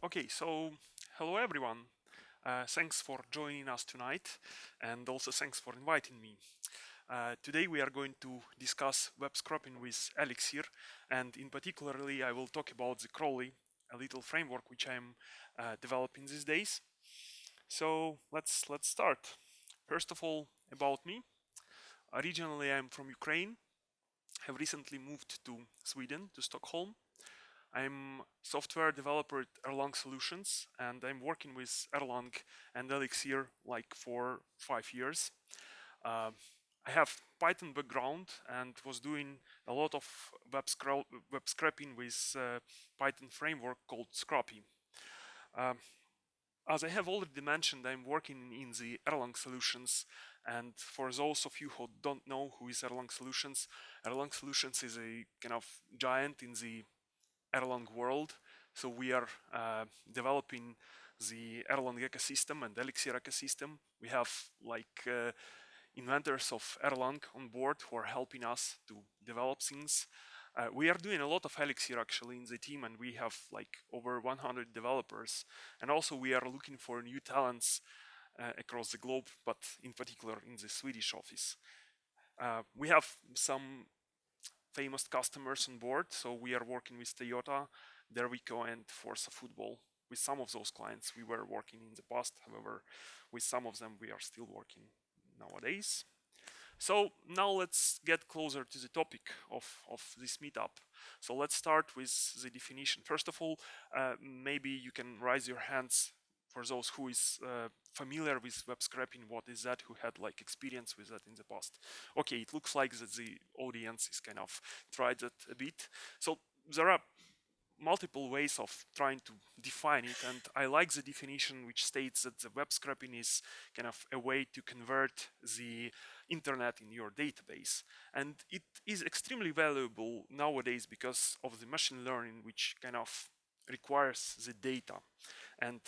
Okay, so hello everyone. Thanks for joining us tonight, and also thanks for inviting me. Today we are going to discuss web scraping with Elixir, and in particularly I will talk about the Crawly, a little framework which I'm developing these days. So let's start. First of all, about me. Originally I'm from Ukraine. Have recently moved to Sweden, to Stockholm. I'm software developer at Erlang Solutions, and I'm working with Erlang and Elixir like for 5 years. Uh, I have Python background and was doing a lot of web scraping with Python framework called Scrappy. Um, as I have already mentioned, I'm working in the Erlang Solutions, and for those of you who don't know who is Erlang Solutions is a kind of giant in the Erlang world. So we are developing the Erlang ecosystem and Elixir ecosystem. We have like inventors of Erlang on board who are helping us to develop things. We are doing a lot of Elixir actually in the team, and we have like over 100 developers. And also we are looking for new talents across the globe, but in particular in the Swedish office. We have some famous customers on board. So we are working with Toyota, Dervico, and Forza Football. With some of those clients, we were working in the past. However, with some of them, we are still working nowadays. So now let's get closer to the topic of this meetup. So let's start with the definition. First of all, maybe you can raise your hands for those who is familiar with web scraping. What is that? Who had like experience with that in the past? Okay, it looks like that the audience is kind of tried that a bit. So there are multiple ways of trying to define it, and I like the definition which states that the web scraping is kind of a way to convert the internet in your database, and it is extremely valuable nowadays because of the machine learning which kind of requires the data, and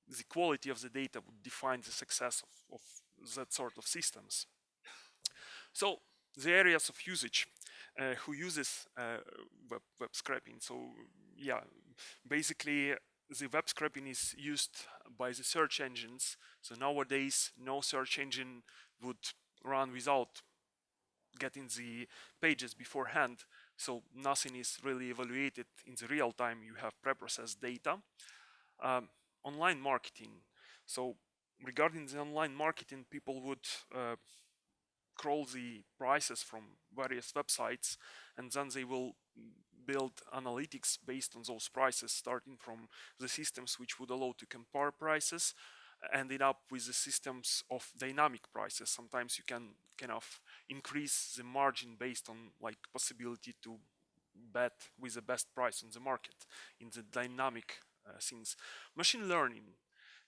the quality of the data would define the success of that sort of systems. So the areas of usage, who uses web scraping. So yeah, basically the web scraping is used by the search engines. So nowadays, no search engine would run without getting the pages beforehand. So nothing is really evaluated in the real time. You have preprocessed data. Online marketing. So regarding the online marketing, people would crawl the prices from various websites, and then they will build analytics based on those prices, starting from the systems which would allow to compare prices, ending up with the systems of dynamic prices. Sometimes you can kind of increase the margin based on like possibility to bet with the best price on the market in the dynamic things. Machine learning.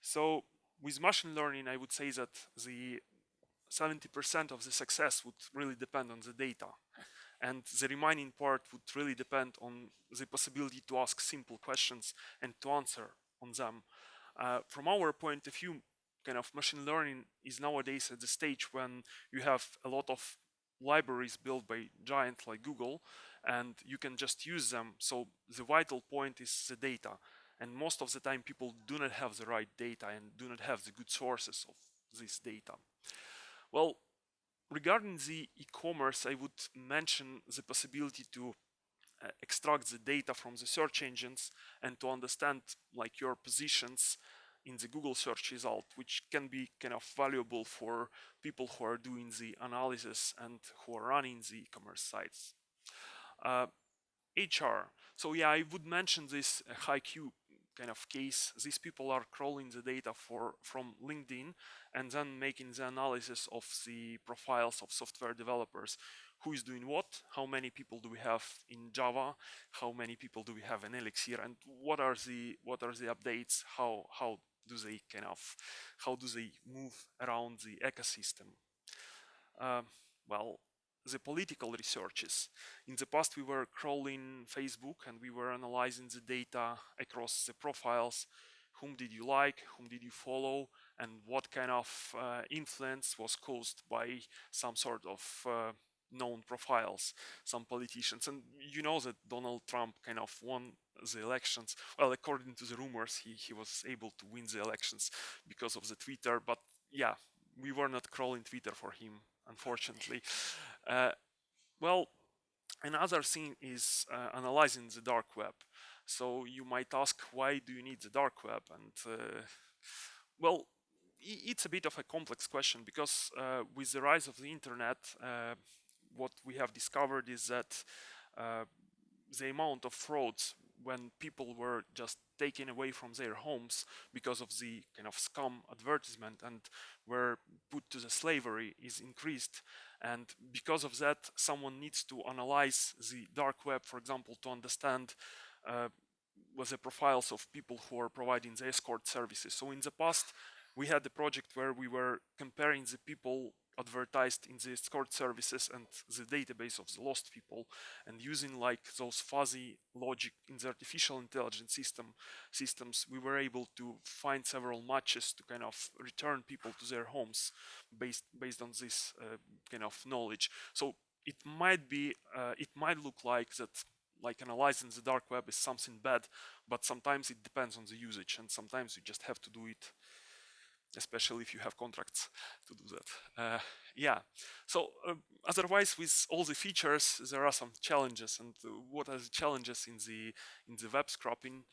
So with machine learning, I would say that the 70% of the success would really depend on the data, and the remaining part would really depend on the possibility to ask simple questions and to answer on them. From our point of view, kind of machine learning is nowadays at the stage when you have a lot of libraries built by giants like Google, and you can just use them. So the vital point is the data, and most of the time people do not have the right data and do not have the good sources of this data. Well, regarding the e-commerce, I would mention the possibility to extract the data from the search engines and to understand like your positions in the Google search result, which can be kind of valuable for people who are doing the analysis and who are running the e-commerce sites. HR. So yeah, I would mention this HiQ kind of case. These people are crawling the data from LinkedIn and then making the analysis of the profiles of software developers. Who is doing what? How many people do we have in Java? How many people do we have in Elixir? And what are the updates? How do they move around the ecosystem? Uh, well, the political researches. In the past, we were crawling Facebook and we were analyzing the data across the profiles. Whom did you like? Whom did you follow? And what kind of influence was caused by some sort of known profiles, some politicians. And you know that Donald Trump kind of won the elections. Well, according to the rumors, he was able to win the elections because of the Twitter. But yeah, we were not crawling Twitter for him, unfortunately. Uh, well, another thing is analyzing the dark web. So you might ask, why do you need the dark web? And well, it's a bit of a complex question because with the rise of the internet, what we have discovered is that uh, the amount of frauds when people were just taken away from their homes because of the kind of scam advertisement and were put to the slavery is increased. And because of that, someone needs to analyze the dark web, for example, to understand was the profiles of people who are providing the escort services. So in the past, we had a project where we were comparing the people advertised in the escort services and the database of the lost people, and using like those fuzzy logic in the artificial intelligence systems, we were able to find several matches to kind of return people to their homes based on this kind of knowledge. So it might look like that, like analyzing the dark web is something bad, but sometimes it depends on the usage, and sometimes you just have to do it, especially if you have contracts to do that. Yeah. So otherwise, with all the features, there are some challenges. And what are the challenges in the web scraping?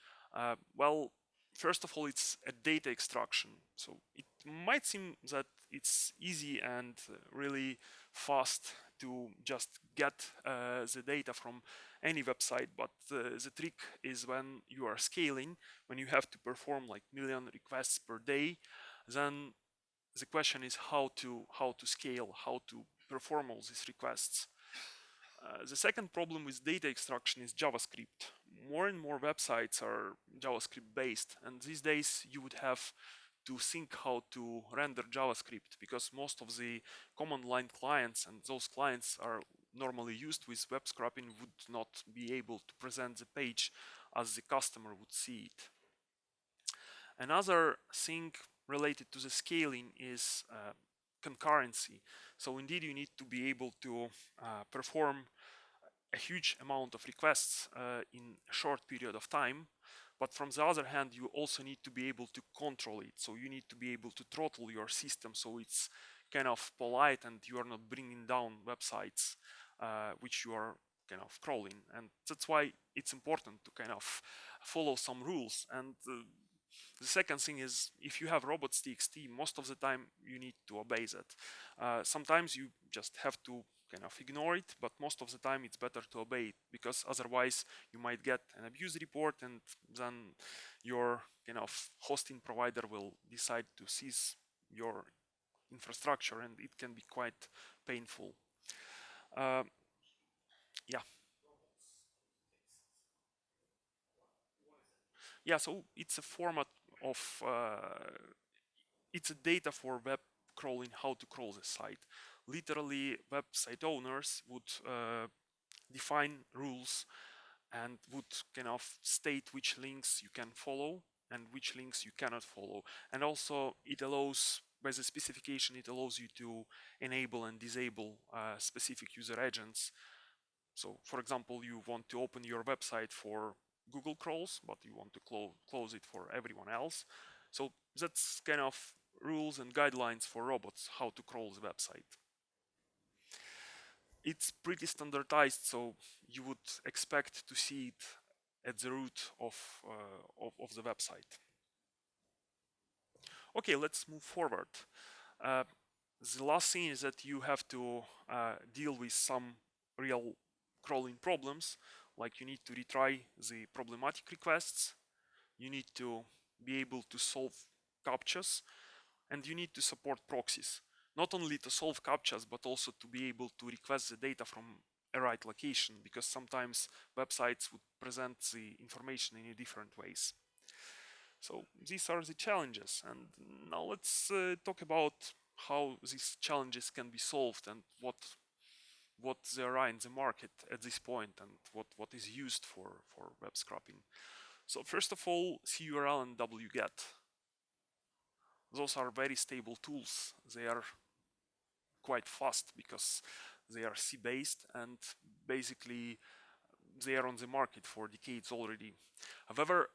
Well, first of all, it's a data extraction. So it might seem that it's easy and really fast to just get the data from any website, but the trick is when you are scaling, when you have to perform like million requests per day, then the question is how to scale, how to perform all these requests. The second problem with data extraction is JavaScript. More and more websites are JavaScript based, and these days you would have to think how to render JavaScript, because most of the command line clients, and those clients are normally used with web scraping, would not be able to present the page as the customer would see it. Another thing related to the scaling is concurrency. So indeed, you need to be able to perform a huge amount of requests in a short period of time. But from the other hand, you also need to be able to control it. So you need to be able to throttle your system so it's kind of polite and you are not bringing down websites which you are kind of crawling. And that's why it's important to kind of follow some rules. And the second thing is, if you have robots.txt, most of the time you need to obey that. Sometimes you just have to kind of ignore it, but most of the time it's better to obey it, because otherwise you might get an abuse report, and then your kind of hosting provider will decide to seize your infrastructure, and it can be quite painful. Yeah. Yeah, so it's a format of it's a data for web crawling, how to crawl the site. Literally, website owners would define rules and would kind of state which links you can follow and which links you cannot follow. And also, it allows, by the specification, it allows you to enable and disable specific user agents. So, for example, you want to open your website for Google crawls, but you want to close it for everyone else. So that's kind of rules and guidelines for robots, how to crawl the website. It's pretty standardized, so you would expect to see it at the root of the website. Okay, let's move forward. The last thing is that you have to deal with some real crawling problems, like you need to retry the problematic requests, you need to be able to solve CAPTCHAs, and you need to support proxies. Not only to solve CAPTCHAs, but also to be able to request the data from a right location, because sometimes websites would present the information in different ways. So these are the challenges, and now let's talk about how these challenges can be solved and what there are in the market at this point, and what is used for web scraping. So first of all, CURL and wget. Those are very stable tools. They are quite fast because They are C-based, and basically they are on the market for decades already. However,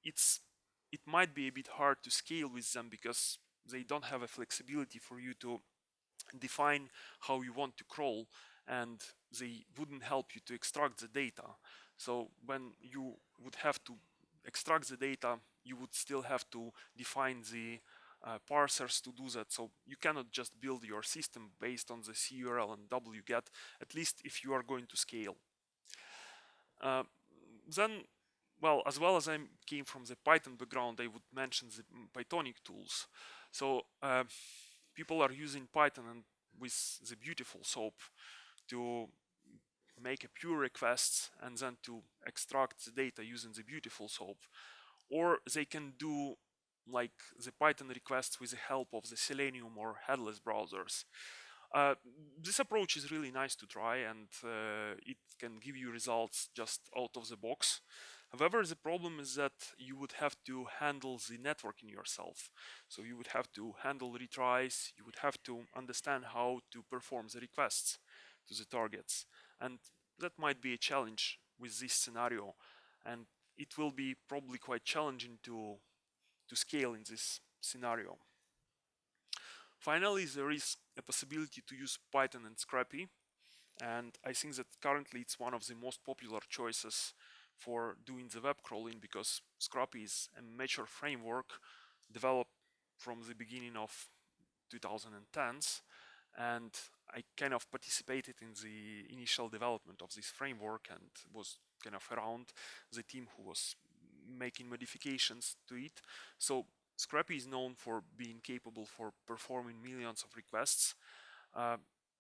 it might be a bit hard to scale with them because they don't have a flexibility for you to define how you want to crawl, and they wouldn't help you to extract the data. So when you would have to extract the data, you would still have to define the parsers to do that. So you cannot just build your system based on the CURL and wget, at least if you are going to scale. Then, well, as well as I came from the Python background, I would mention the Pythonic tools. So people are using Python and with the beautiful SOAP to make a pure requests and then to extract the data using the beautiful SOAP. Or they can do like the Python requests with the help of the Selenium or headless browsers. This approach is really nice to try, and it can give you results just out of the box. However, the problem is that you would have to handle the networking yourself. So you would have to handle retries, you would have to understand how to perform the requests to the targets. And that might be a challenge with this scenario. And it will be probably quite challenging to scale in this scenario. Finally, there is a possibility to use Python and Scrappy, and I think that currently it's one of the most popular choices for doing the web crawling, because Scrappy is a mature framework developed from the beginning of 2010s, and I kind of participated in the initial development of this framework and was kind of around the team who was making modifications to it. So Scrappy is known for being capable for performing millions of requests.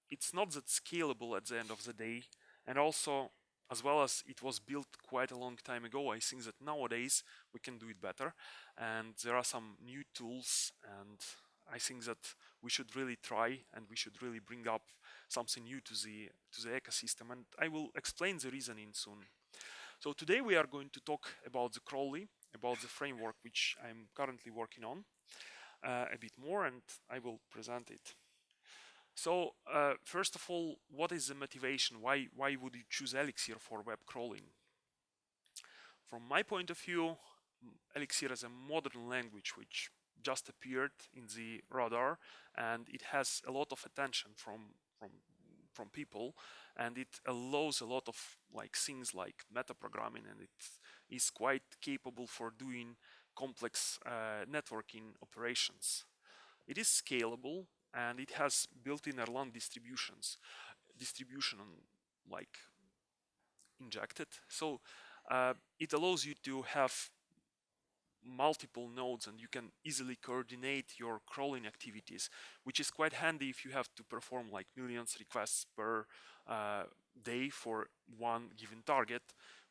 It's not that scalable at the end of the day, and also, as well as it was built quite a long time ago, I think that nowadays we can do it better, and there are some new tools, and I think that we should really try and we should really bring up something new to the ecosystem, and I will explain the reasoning soon. So today we are going to talk about the Crawly, about the framework which I'm currently working on a bit more, and I will present it. So first of all, what is the motivation? Why would you choose Elixir for web crawling? From my point of view, Elixir is a modern language which just appeared in the radar, and it has a lot of attention from people, and it allows a lot of like things like metaprogramming, and it is quite capable for doing complex networking operations. It is scalable, and it has built-in Erlang distribution like injected. So it allows you to have multiple nodes, and you can easily coordinate your crawling activities, which is quite handy if you have to perform like millions requests per day for one given target,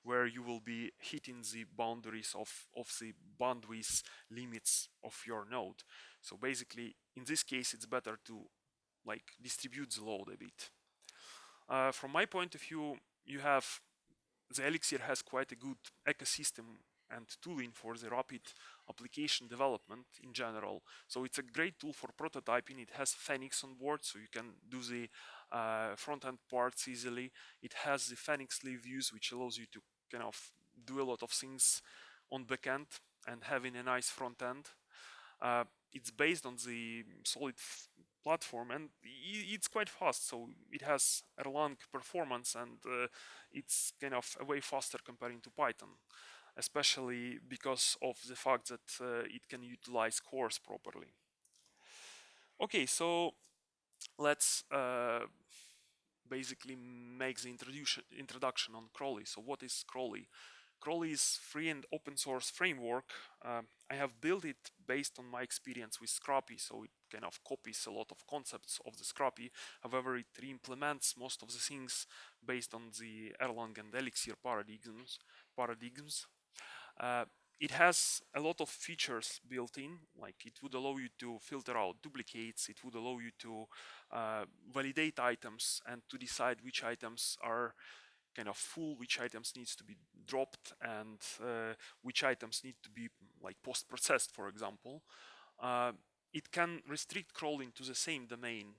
where you will be hitting the boundaries of the bandwidth limits of your node. So basically, in this case, it's better to like distribute the load a bit. From my point of view, the Elixir has quite a good ecosystem and tooling for the rapid application development in general. So it's a great tool for prototyping. It has Phoenix on board, so you can do the front-end parts easily. It has the Phoenix live views, which allows you to kind of do a lot of things on backend and having a nice front end. It's based on the solid platform, and it's quite fast, so it has Erlang performance, and it's kind of way faster comparing to Python, especially because of the fact that it can utilize cores properly. Okay, so let's basically make the introduction on Crawly. So what is Crawly? Crawly is free and open source framework. I have built it based on my experience with Scrappy, so it kind of copies a lot of concepts of the Scrappy. However, it re-implements most of the things based on the Erlang and Elixir paradigms. It has a lot of features built in, like it would allow you to filter out duplicates, it would allow you to validate items and to decide which items are kind of full, which items needs to be dropped, and which items need to be like post-processed, for example. It can restrict crawling to the same domain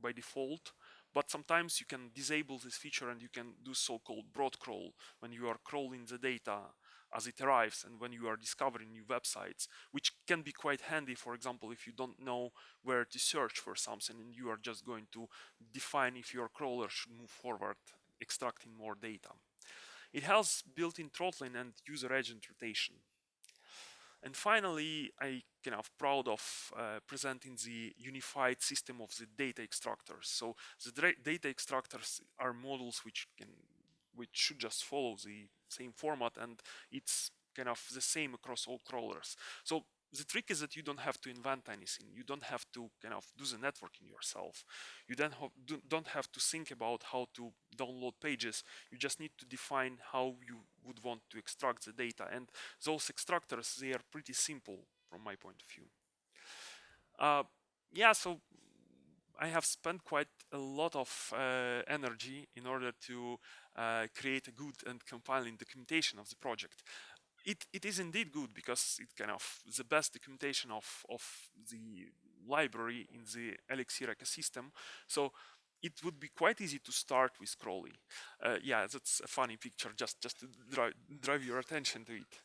by default, but sometimes you can disable this feature and you can do so-called broad crawl when you are crawling the data as it arrives and when you are discovering new websites, which can be quite handy, for example, if you don't know where to search for something and you are just going to define if your crawler should move forward, extracting more data. It has built-in throttling and user agent rotation. And finally, I kind of proud of presenting the unified system of the data extractors. So the data extractors are models which should just follow the same format, and it's kind of the same across all crawlers. So the trick is that you don't have to invent anything. You don't have to kind of do the networking yourself. You don't have to think about how to download pages. You just need to define how you would want to extract the data. And those extractors, they are pretty simple from my point of view. Yeah, so I have spent quite a lot of energy in order to create a good and compiling documentation of the project. It is indeed good because it kind of the best documentation of the library in the Elixir ecosystem. So it would be quite easy to start with Crawly. Yeah, that's a funny picture, just to drive your attention to it.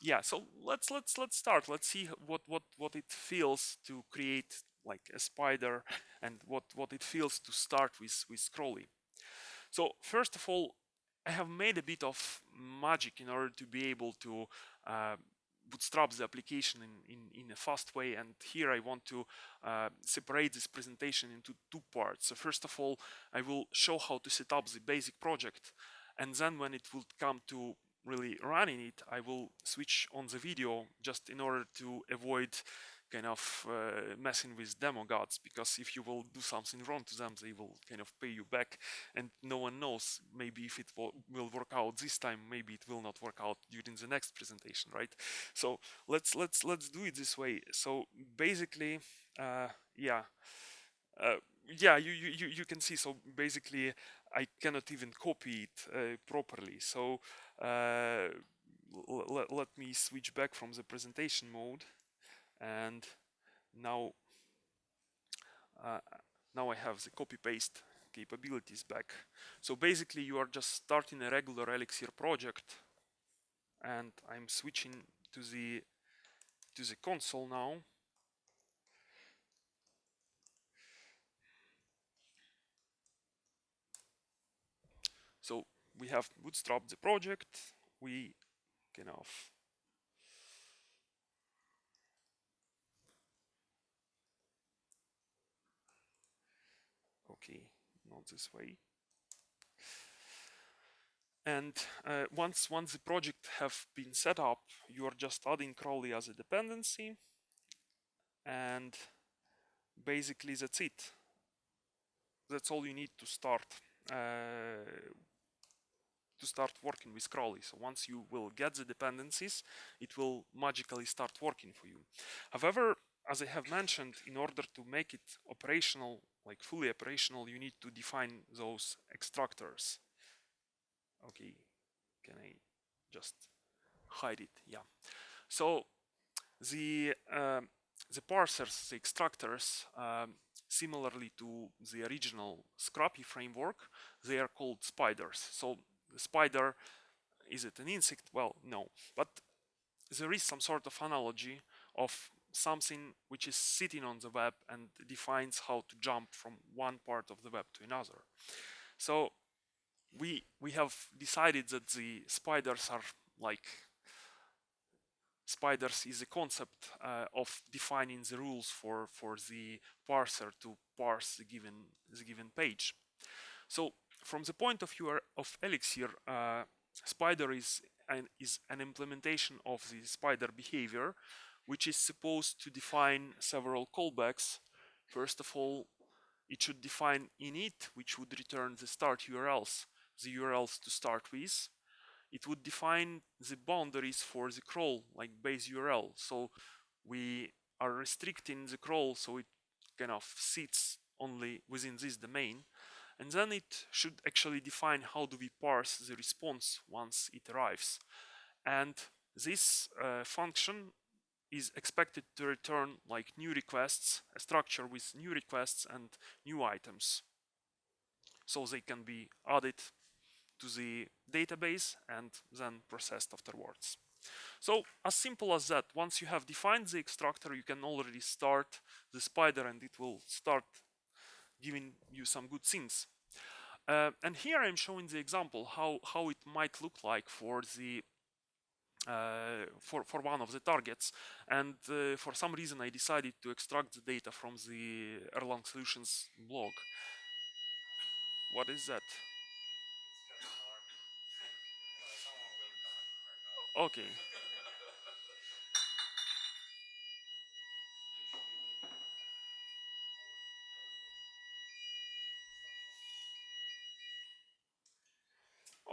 Yeah, so let's start. Let's see what it feels to create like a spider and what it feels to start with Crawly. So first of all, I have made a bit of magic in order to be able to bootstrap the application in a fast way. And here I want to separate this presentation into two parts. So first of all, I will show how to set up the basic project. And then when it will come to really running it, I will switch on the video just in order to avoid kind of messing with demo gods, because if you will do something wrong to them, they will kind of pay you back, and no one knows, maybe if it will work out this time, maybe it will not work out during the next presentation, right? So let's do it this way. So basically, yeah, you can see. So basically, I cannot even copy it properly. So let me switch back from the presentation mode. And now now I have the copy paste capabilities back. So basically you are just starting a regular Elixir project, and I'm switching to the console now. So we have bootstrapped the project. We kind of okay, not this way. And once the project have been set up, you are just adding Crawly as a dependency, and basically that's it. That's all you need to start working with Crawly. So once you will get the dependencies, it will magically start working for you. However, as I have mentioned, in order to make it operational, like fully operational, you need to define those extractors. Okay, can I just hide it? Yeah. So the parsers, the extractors, similarly to the original Scrappy framework, they are called spiders. So the spider, is it an insect? Well, no, but there is some sort of analogy of something which is sitting on the web and defines how to jump from one part of the web to another. So we have decided that the spiders are like spiders is a concept of defining the rules for the parser to parse the given page. So from the point of view of Elixir, spider is an implementation of the spider behavior, which is supposed to define several callbacks. First of all, it should define init, which would return the start URLs, the URLs to start with. It would define the boundaries for the crawl, like base URL. So we are restricting the crawl so it kind of sits only within this domain. And then it should actually define how do we parse the response once it arrives. And this function is expected to return like new requests, a structure with new requests and new items. So they can be added to the database and then processed afterwards. So as simple as that, once you have defined the extractor, you can already start the spider and it will start giving you some good things. And here I'm showing the example how it might look like for the for one of the targets, and for some reason I decided to extract the data from the Erlang Solutions blog. What is that? Okay.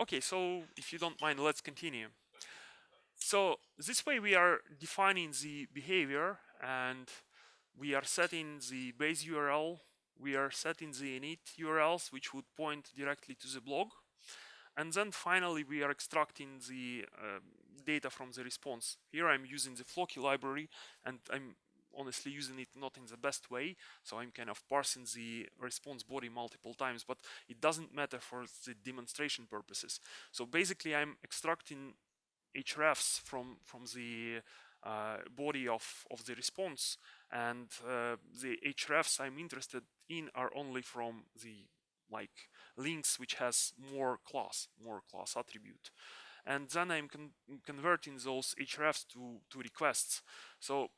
Okay, so if you don't mind, let's continue. So this way we are defining the behavior and we are setting the base URL, we are setting the init URLs which would point directly to the blog, and then finally we are extracting the data from the response. Here I'm using the Floki library and I'm honestly using it not in the best way, so I'm kind of parsing the response body multiple times, but it doesn't matter for the demonstration purposes. So basically I'm extracting hrefs from the body of the response, and the hrefs I'm interested in are only from the like links which has more class attribute, and then I'm converting those hrefs to requests. So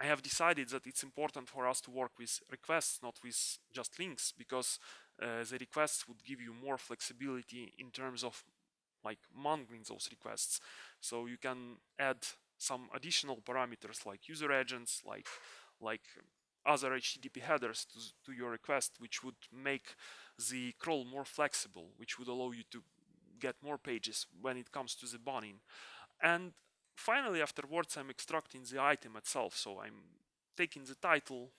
I have decided that it's important for us to work with requests, not with just links, because the requests would give you more flexibility in terms of like mangling those requests. So you can add some additional parameters like user agents, like other HTTP headers to your request, which would make the crawl more flexible, which would allow you to get more pages when it comes to the bunning. And finally, afterwards, I'm extracting the item itself. So I'm taking the title,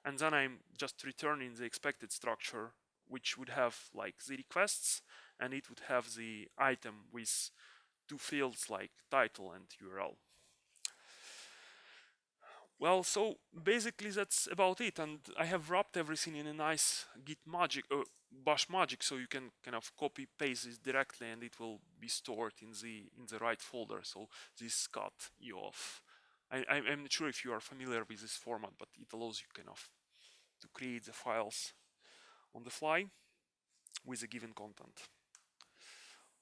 and then I'm just returning the expected structure, which would have like the requests, and it would have the item with two fields like title and URL. Well, so basically that's about it, and I have wrapped everything in a nice Git magic, Bash magic, so you can kind of copy paste this directly, and it will be stored in the right folder. So this cut you off. I'm not sure if you are familiar with this format, but it allows you kind of to create the files on the fly with a given content.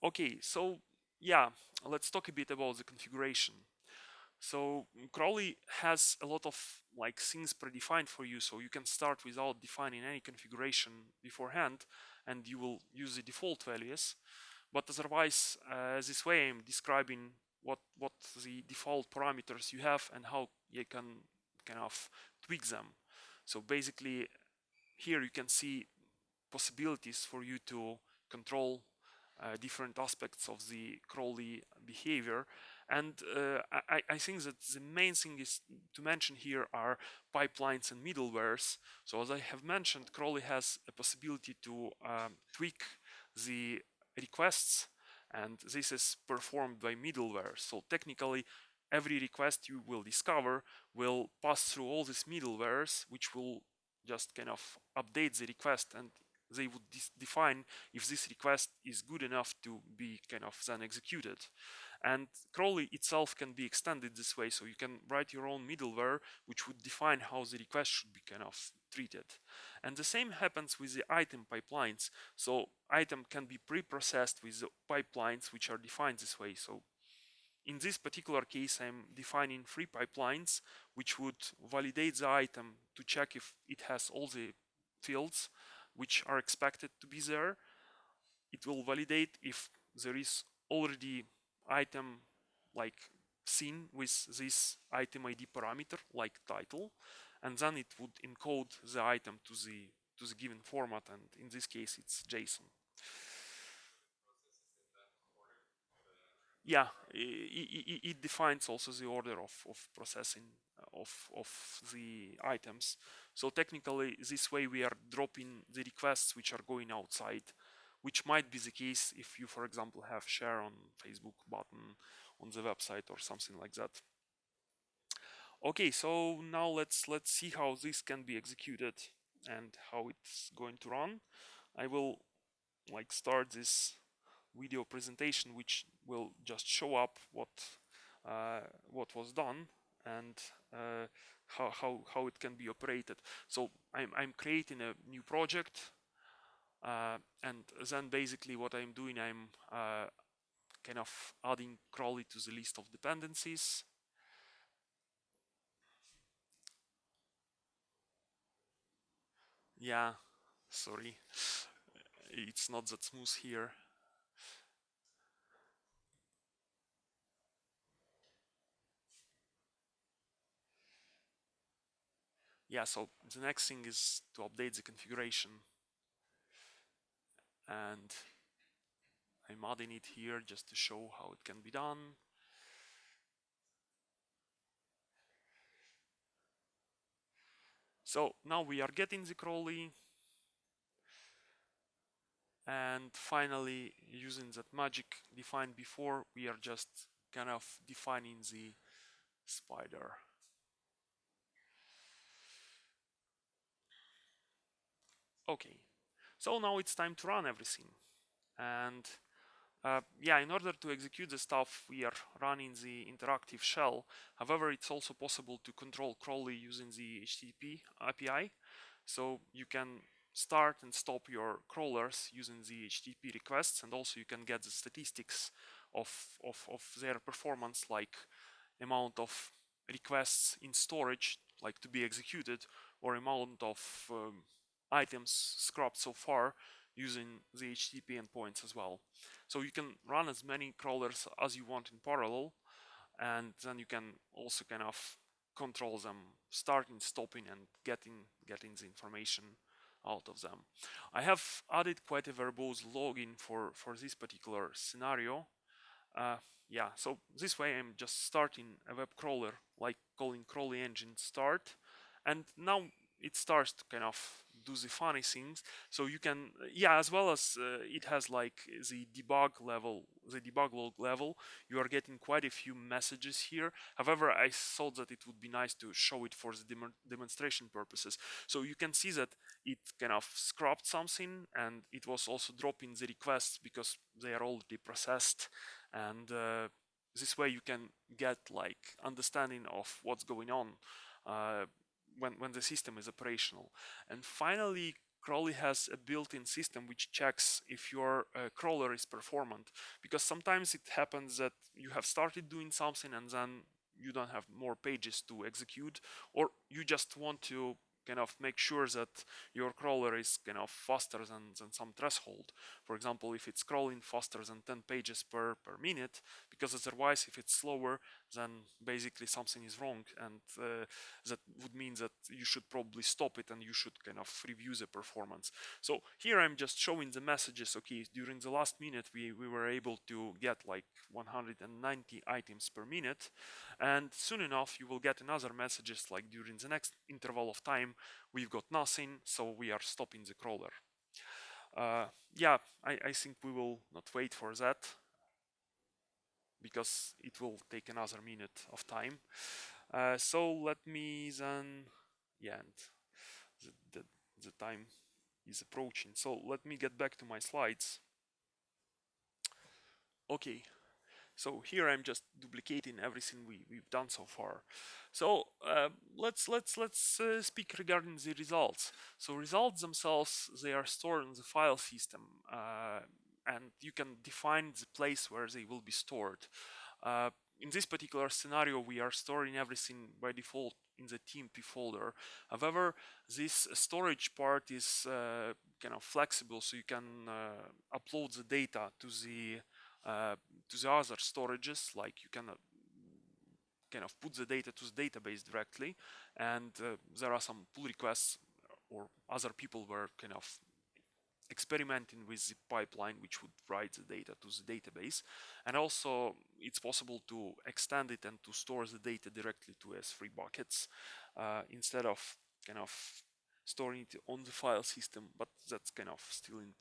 Okay, so yeah, let's talk a bit about the configuration. So Crawly has a lot of like things predefined for you, so you can start without defining any configuration beforehand, and you will use the default values. But otherwise, this way I'm describing what the default parameters you have and how you can kind of tweak them. So basically, here you can see possibilities for you to control different aspects of the Crawly behavior. And I think that the main thing is to mention here are pipelines and middlewares. So as I have mentioned, Crawly has a possibility to tweak the requests, and this is performed by middleware. So technically, every request you will discover will pass through all these middlewares, which will just kind of update the request, and they would define if this request is good enough to be kind of then executed. And Crawly itself can be extended this way, so you can write your own middleware which would define how the request should be kind of treated. And the same happens with the item pipelines. So item can be pre-processed with the pipelines which are defined this way. So in this particular case, I'm defining 3 pipelines which would validate the item to check if it has all the fields which are expected to be there. It will validate if there is already item like seen with this item ID parameter like title, and then it would encode the item to the given format, and in this case it's JSON. Yeah, it defines also the order of processing of the items. So technically, this way we are dropping the requests which are going outside, which might be the case if you, for example, have share on Facebook button on the website or something like that. Okay, so now let's see how this can be executed and how it's going to run. I will like start this video presentation, which will just show up what was done and how it can be operated. So I'm creating a new project, and then basically what I'm doing, I'm kind of adding Crawly to the list of dependencies. Yeah, sorry, it's not that smooth here. Yeah, so the next thing is to update the configuration, and I'm adding it here just to show how it can be done. So now we are getting the Crawly, and finally, using that magic defined before, we are just kind of defining the spider. Okay, so now it's time to run everything. And yeah, in order to execute the stuff, we are running the interactive shell. However, it's also possible to control Crawly using the HTTP API. So you can start and stop your crawlers using the HTTP requests, and also you can get the statistics of their performance, like amount of requests in storage, like to be executed, or amount of items scrubbed so far using the HTTP endpoints as well. So you can run as many crawlers as you want in parallel, and then you can also kind of control them, starting, stopping, and getting the information out of them. I have added quite a verbose login for this particular scenario. Uh, yeah, so this way I'm just starting a web crawler, like calling Crawly engine start, and now it starts to kind of do the funny things. So you can, yeah, as well as it has like the debug level, the debug log level. You are getting quite a few messages here. However, I thought that it would be nice to show it for the demonstration purposes. So you can see that it kind of scrubbed something, and it was also dropping the requests because they are already processed, and this way you can get like understanding of what's going on uh, when the system is operational. And finally, Crawly has a built-in system which checks if your crawler is performant, because sometimes it happens that you have started doing something and then you don't have more pages to execute, or you just want to kind of make sure that your crawler is kind of faster than some threshold. For example, if it's crawling faster than 10 pages per minute, because otherwise if it's slower, then basically something is wrong, and that would mean that you should probably stop it and you should kind of review the performance. So here I'm just showing the messages. Okay, during the last minute we were able to get like 190 items per minute, and soon enough you will get another messages like during the next interval of time we've got nothing, so we are stopping the crawler. Yeah, I think we will not wait for that because it will take another minute of time. So let me then, yeah, and the time is approaching. So let me get back to my slides. Okay, so here I'm just duplicating everything we've done so far. So let's speak regarding the results. So results themselves, they are stored in the file system, and you can define the place where they will be stored. In this particular scenario, we are storing everything by default in the TMP folder. However, this storage part is kind of flexible, so you can upload the data uh, to the other storages. Like you can kind of put the data to the database directly, and there are some pull requests, or other people were kind of experimenting with the pipeline which would write the data to the database. And also it's possible to extend it and to store the data directly to S3 buckets instead of kind of storing it on the file system, but that's kind of still in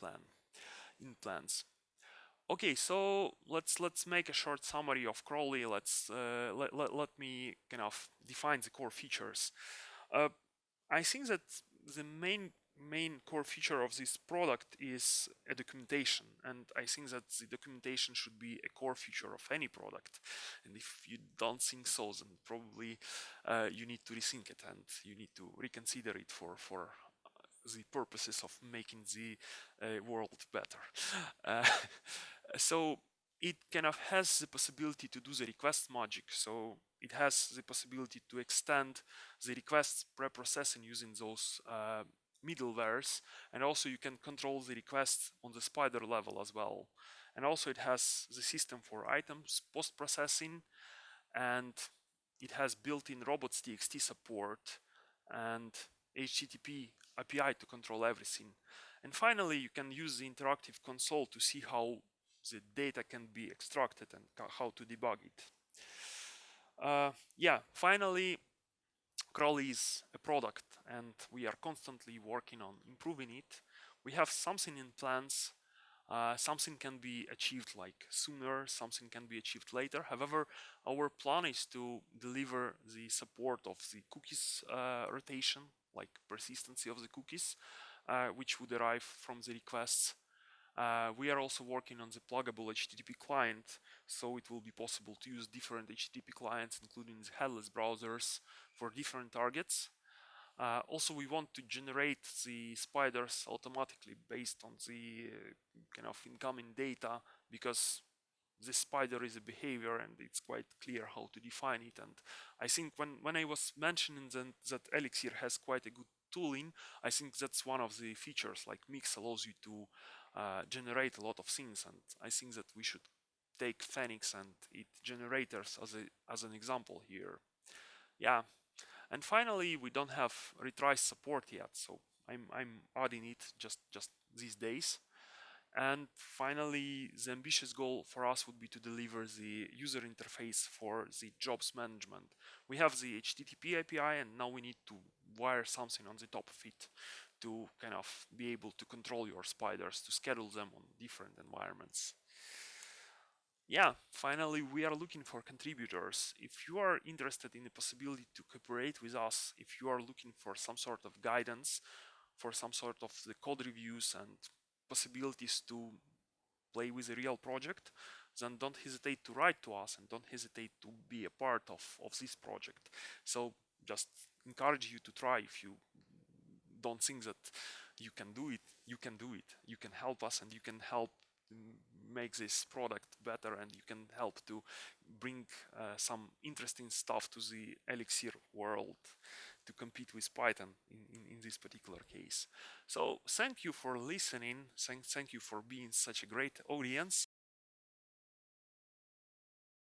plans. Okay, so let's make a short summary of Crawly. Let me kind of define the core features. Uh, I think that the main core feature of this product is a documentation, and I think that the documentation should be a core feature of any product. And if you don't think so, then probably you need to rethink it and you need to reconsider it for the purposes of making the world better. Uh, so it kind of has the possibility to do the request magic. So it has the possibility to extend the requests pre-processing using those middlewares, and also you can control the requests on the spider level as well. And also it has the system for items post-processing, and it has built-in robots.txt support and HTTP API to control everything. And finally, you can use the interactive console to see how the data can be extracted and how to debug it. Yeah, finally, Crawly is a product and we are constantly working on improving it. We have something in plans. Something can be achieved like sooner, something can be achieved later. However, our plan is to deliver the support of the cookies rotation, like persistency of the cookies, which would arrive from the requests. We are also working on the pluggable HTTP client, so it will be possible to use different HTTP clients, including the headless browsers, for different targets. Also, we want to generate the spiders automatically based on the kind of incoming data, because the spider is a behavior and it's quite clear how to define it. And I think when I was mentioning that Elixir has quite a good tooling, I think that's one of the features. Like Mix allows you to generate a lot of things, and I think that we should take Phoenix and its generators as an example here. Yeah, and finally, we don't have retry support yet, so I'm adding it just these days. And finally, the ambitious goal for us would be to deliver the user interface for the jobs management. We have the HTTP API, and now we need to wire something on the top of it to kind of be able to control your spiders, to schedule them on different environments. Yeah, finally, we are looking for contributors. If you are interested in the possibility to cooperate with us, if you are looking for some sort of guidance, for some sort of the code reviews and possibilities to play with a real project, then don't hesitate to write to us and don't hesitate to be a part of this project. So just encourage you to try. If you don't think that you can do it, you can do it. You can help us and you can help make this product better, and you can help to bring some interesting stuff to the Elixir world to compete with Python in this particular case. So thank you for listening. Thank you for being such a great audience.